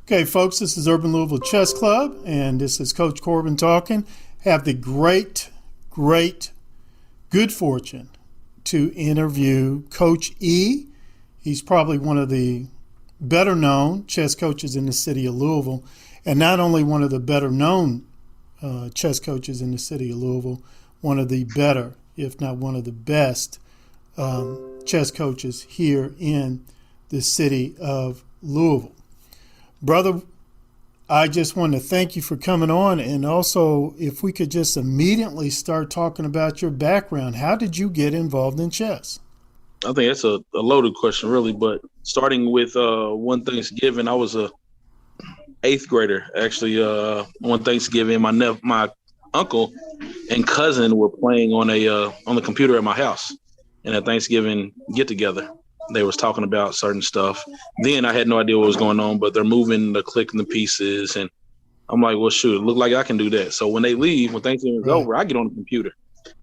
Okay, folks, this is Urban Louisville Chess Club, and this is Coach Corbin talking. Have the great, good fortune to interview Coach E. He's probably one of the better known chess coaches in the city of Louisville, and not only one of the better known chess coaches in the city of Louisville, one of the better, if not one of the best chess coaches here in the city of Louisville. Brother, I just want to thank you for coming on, and also if we could just immediately start talking about your background. How did you get involved in chess? I think that's a loaded question, really, but starting with one Thanksgiving, I was a eighth grader. Actually, one Thanksgiving, my uncle and cousin were playing on the computer at my house in a Thanksgiving get-together. They was talking about certain stuff. Then I had no idea what was going on, but they're clicking the pieces. And I'm like, well, shoot, it looked like I can do that. So when they leave, when Thanksgiving's over, I get on the computer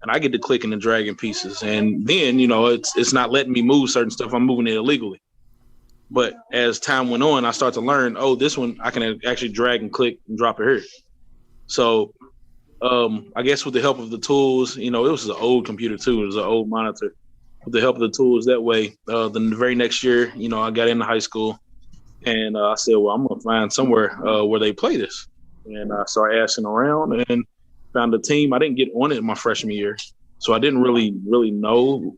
and I get to clicking and dragging pieces. And then, it's not letting me move certain stuff. I'm moving it illegally. But as time went on, I started to learn, this one I can actually drag and click and drop it here. So I guess with the help of the tools, it was an old computer too. It was an old monitor. With the help of the tools that way, the very next year, I got into high school and I said, well, I'm going to find somewhere where they play this. And I started asking around and found a team. I didn't get on it my freshman year, so I didn't really know,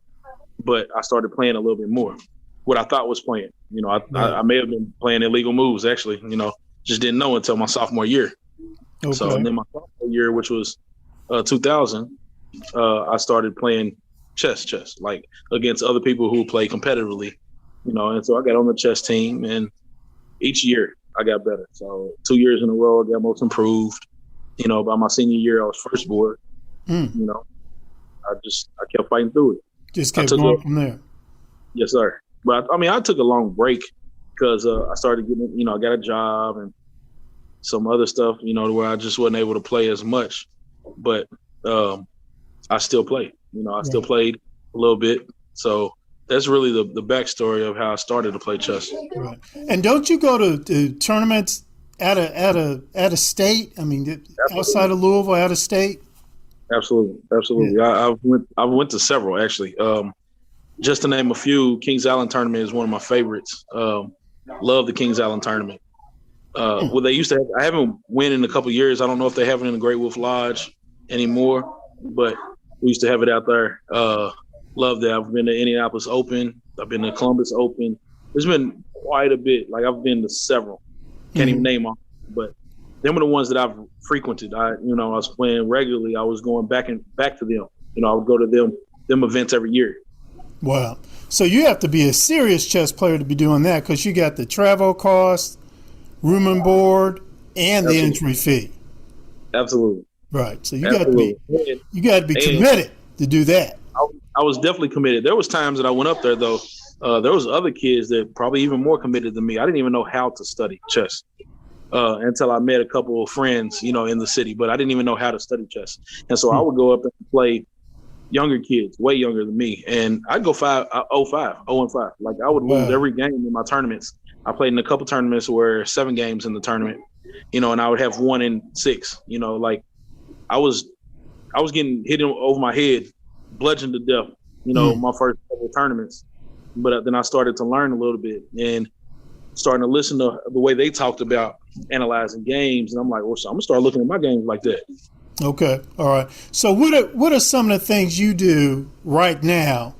but I started playing a little bit more. What I thought was playing, I may have been playing illegal moves actually, just didn't know until my sophomore year. Okay. So then my sophomore year, which was 2000, I started playing chess, like against other people who play competitively, and so I got on the chess team, and each year I got better. So 2 years in a row, I got most improved. By my senior year, I was first board. I kept fighting through it. Just kept going from there. Yes, sir. But I took a long break because I started getting, I got a job and some other stuff, where I just wasn't able to play as much. But I still played. I still played a little bit. So that's really the backstory of how I started to play chess. Right. And don't you go to tournaments at a state? Absolutely. Outside of Louisville, out of state? Absolutely. Yeah. I went to several actually. Just to name a few, Kings Island tournament is one of my favorites. Love the Kings Island tournament. Well, they used to have, I haven't went in a couple of years. I don't know if they have it in the Great Wolf Lodge anymore, but we used to have it out there. Love that. I've been to Indianapolis Open. I've been to Columbus Open. There's been quite a bit. Like I've been to several. Can't even name them, but them are the ones that I've frequented. I was playing regularly. I was going back to them. I would go to them events every year. Wow. So you have to be a serious chess player to be doing that because you got the travel costs, room and board, and the entry fee. Absolutely. Right. So you got to be committed to do that. I was definitely committed. There was times that I went up there though. There was other kids that probably even more committed than me. I didn't even know how to study chess until I met a couple of friends, in the city. But I didn't even know how to study chess, and so I would go up and play younger kids, way younger than me, and I'd go 0-5. Like I would lose every game in my tournaments. I played in a couple tournaments where 7 games in the tournament, and I would have 1 in 6. Like I was getting hit over my head, bludgeoned to death. My first couple of tournaments. But then I started to learn a little bit and starting to listen to the way they talked about analyzing games. And I'm like, well, so I'm going to start looking at my games like that. Okay. All right. So what are some of the things you do right now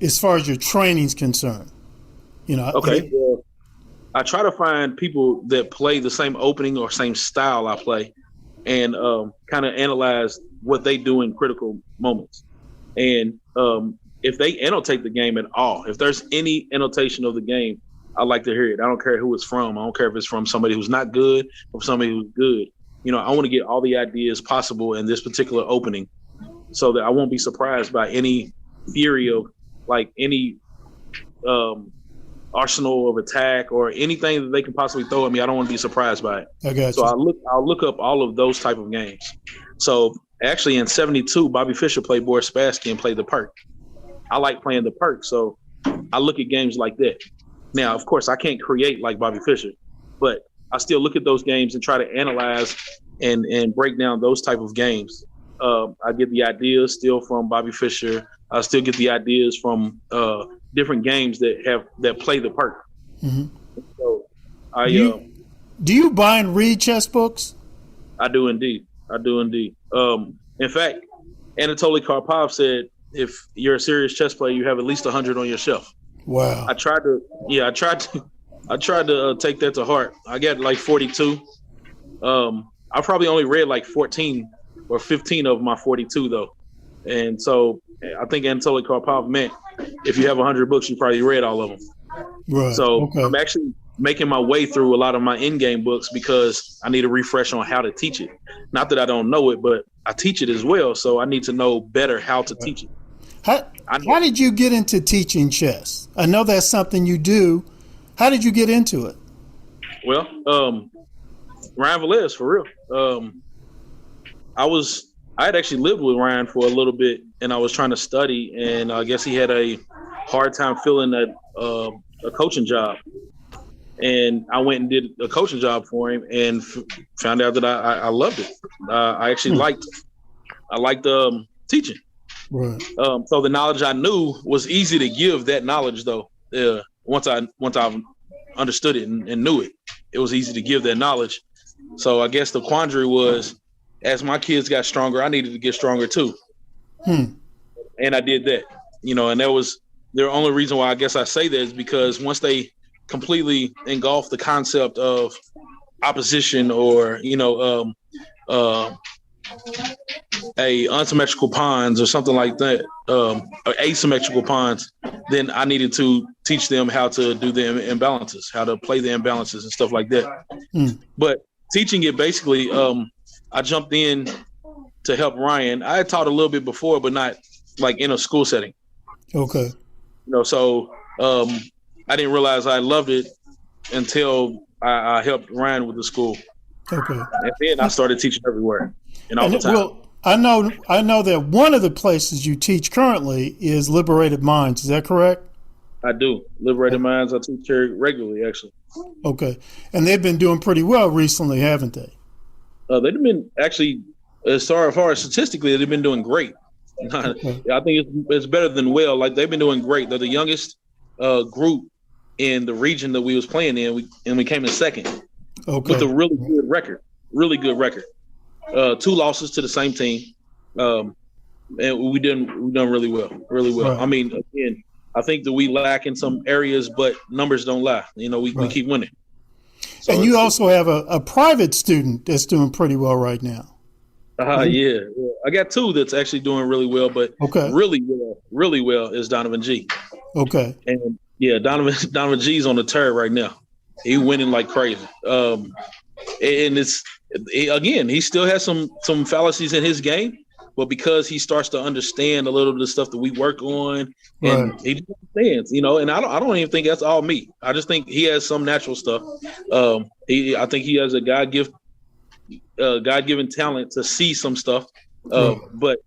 as far as your training's concerned? Okay. I try to find people that play the same opening or same style I play and kind of analyze what they do in critical moments. And if they annotate the game at all, if there's any annotation of the game, I like to hear it. I don't care who it's from. I don't care if it's from somebody who's not good or somebody who's good. I want to get all the ideas possible in this particular opening so that I won't be surprised by any theory of like any arsenal of attack or anything that they can possibly throw at me. I don't want to be surprised by it. I got you. So I'll look up all of those type of games. So actually in 72, Bobby Fischer played Boris Spassky and played the Perk. I like playing the Perk, so I look at games like that. Now, of course, I can't create like Bobby Fischer, but I still look at those games and try to analyze and break down those type of games. I get the ideas still from Bobby Fischer. I still get the ideas from different games that play the part. Mm-hmm. So do you buy and read chess books? I do indeed. In fact, Anatoly Karpov said, if you're a serious chess player, you have at least 100 on your shelf. Wow. I tried to take that to heart. I got like 42. I probably only read like 14 or 15 of my 42 though. And so I think Anatoly Karpov meant if you have 100 books, you probably read all of them. Right. So okay. I'm actually making my way through a lot of my in-game books because I need a refresh on how to teach it. Not that I don't know it, but I teach it as well. So I need to know better how to teach it. How did you get into teaching chess? I know that's something you do. How did you get into it? Well, Ryan Velez, for real. I had actually lived with Ryan for a little bit, and I was trying to study, and I guess he had a hard time filling a coaching job. And I went and did a coaching job for him, and found out that I loved it. I actually liked teaching. Right. So the knowledge I knew was easy to give. That knowledge, though, once I understood it and knew it, it was easy to give that knowledge. So I guess the quandary was, as my kids got stronger, I needed to get stronger too. And I did that, and that was the only reason why I guess I say that is because once they completely engulf the concept of opposition or, a unsymmetrical pawns or something like that, or asymmetrical pawns, then I needed to teach them how to do the imbalances, how to play the imbalances and stuff like that. But teaching it basically, I jumped in to help Ryan. I had taught a little bit before, but not like in a school setting. Okay. So I didn't realize I loved it until I helped Ryan with the school. Okay. And then I started teaching everywhere and all the time. Well, I know that one of the places you teach currently is Liberated Minds. Is that correct? I do. Liberated Minds, I teach here regularly, actually. Okay. And they've been doing pretty well recently, haven't they? They've been actually, as far as statistically, they've been doing great. Okay. I think it's better than well. Like, they've been doing great. They're the youngest group in the region that we was playing in, and we came in second. Okay. With a really good record. 2 losses to the same team, and we done really well. Right. I mean, again, I think that we lack in some areas, but numbers don't lie. We keep winning. So and you also have a private student that's doing pretty well right now. Yeah. I got 2 that's actually doing really well, but really well is Donovan G. Okay. And yeah, Donovan G's on the turret right now. He winning like crazy. And he still has some fallacies in his game, but because he starts to understand a little bit of the stuff that we work on, and he understands, and I don't even think that's all me. I just think he has some natural stuff. I think he has a God-given talent to see some stuff. But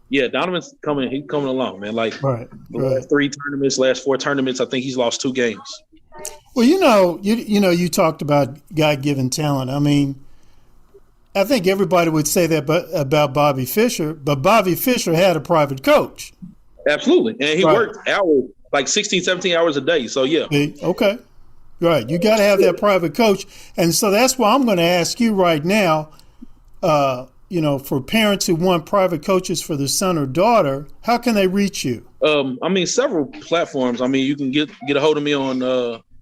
yeah, Donovan's he's coming along, man. Like last 4 tournaments, I think he's lost 2 games. Well, you talked about God-given talent. I mean, I think everybody would say that about Bobby Fischer, but Bobby Fischer had a private coach. Absolutely. And he worked hours, like 16, 17 hours a day. So, yeah. Okay. Right. You got to have that private coach. And so that's why I'm going to ask you right now, for parents who want private coaches for their son or daughter, how can they reach you? Several platforms. You can get a hold of me on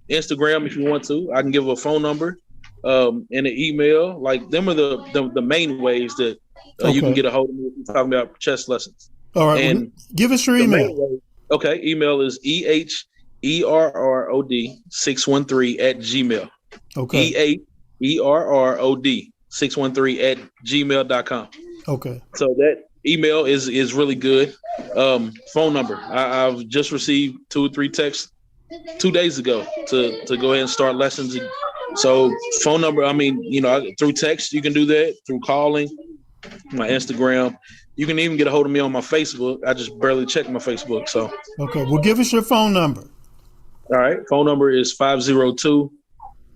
Instagram if you want to. I can give a phone number and an email. Like, them are the main ways that you can get a hold of me if you're talking about chess lessons. All right. And give us your email. Okay. Email is EHERROD613 @gmail. EHERROD613 Okay. So that email is really good. Phone number. I've just received 2 or 3 texts 2 days ago to go ahead and start lessons. So phone number, through text, you can do that, through calling, my Instagram. You can even get a hold of me on my Facebook. I just barely check my Facebook. So okay, well, give us your phone number. All right. Phone number is 502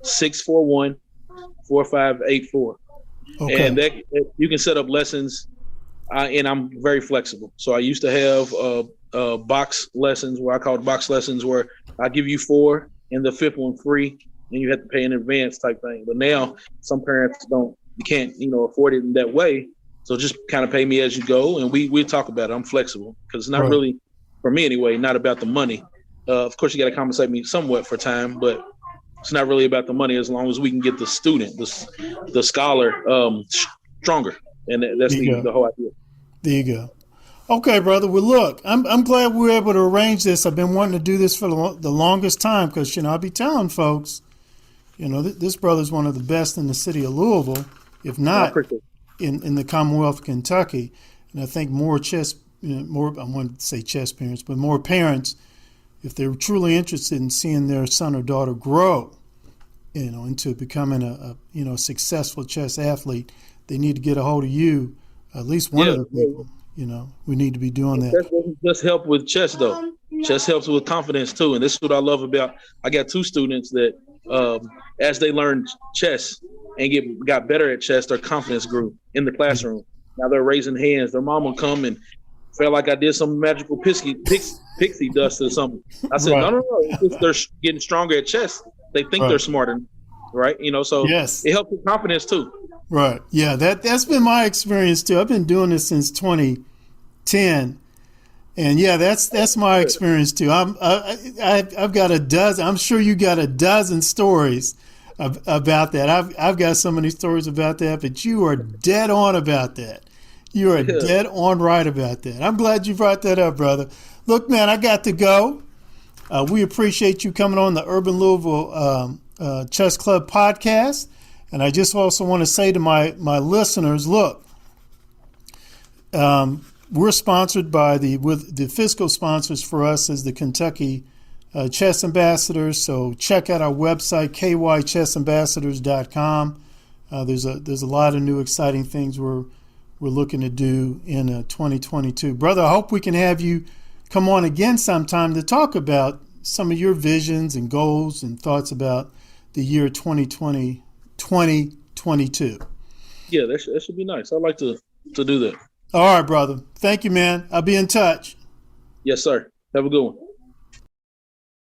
641-4584. Okay. And that you can set up lessons, and I'm very flexible. So I used to have box lessons, where I call it box lessons, where I give you 4 and the 5th one free, and you have to pay in advance type thing. But now some parents can't afford it in that way. So just kind of pay me as you go, and we talk about it. I'm flexible because it's not really, for me anyway, not about the money. Of course, you got to compensate me somewhat for time, but it's not really about the money as long as we can get the student, the scholar, stronger. And that's the whole idea. There you go. Okay, brother. Well, look, I'm glad we were able to arrange this. I've been wanting to do this for the longest time because, I'll be telling folks, this brother's one of the best in the city of Louisville, if not in the Commonwealth of Kentucky. And I think more I wanted to say chess parents, but more parents, if they're truly interested in seeing their son or daughter grow, into becoming a successful chess athlete, they need to get a hold of you, at least one of the people. We need to be doing that. Chess doesn't just help with chess, though. Chess helps with confidence, too. And this is what I love about, I got 2 students that, as they learned chess and got better at chess, their confidence grew in the classroom. Now they're raising hands. Their mom will come and felt like I did some magical pixie dust or something. I said, no. They're getting stronger at chess. They think they're smarter, right? So it helps with confidence, too. Right. Yeah, that's been my experience too. I've been doing this since 2010, and that's my experience too. I've got a dozen. I'm sure you got a dozen stories about that. I've got so many stories about that, but you are dead on about that. You are dead on right about that. I'm glad you brought that up, brother. Look, man, I got to go. We appreciate you coming on the Urban Louisville Chess Club podcast. And I just also want to say to my listeners, look, we're sponsored by the fiscal sponsors for us as the Kentucky Chess Ambassadors. So check out our website, kychessambassadors.com. There's a lot of new exciting things we're looking to do in 2022. Brother, I hope we can have you come on again sometime to talk about some of your visions and goals and thoughts about the year 2022. Yeah, that should be nice. I'd like to do that. All right, brother. Thank you, man. I'll be in touch. Yes, sir. Have a good one.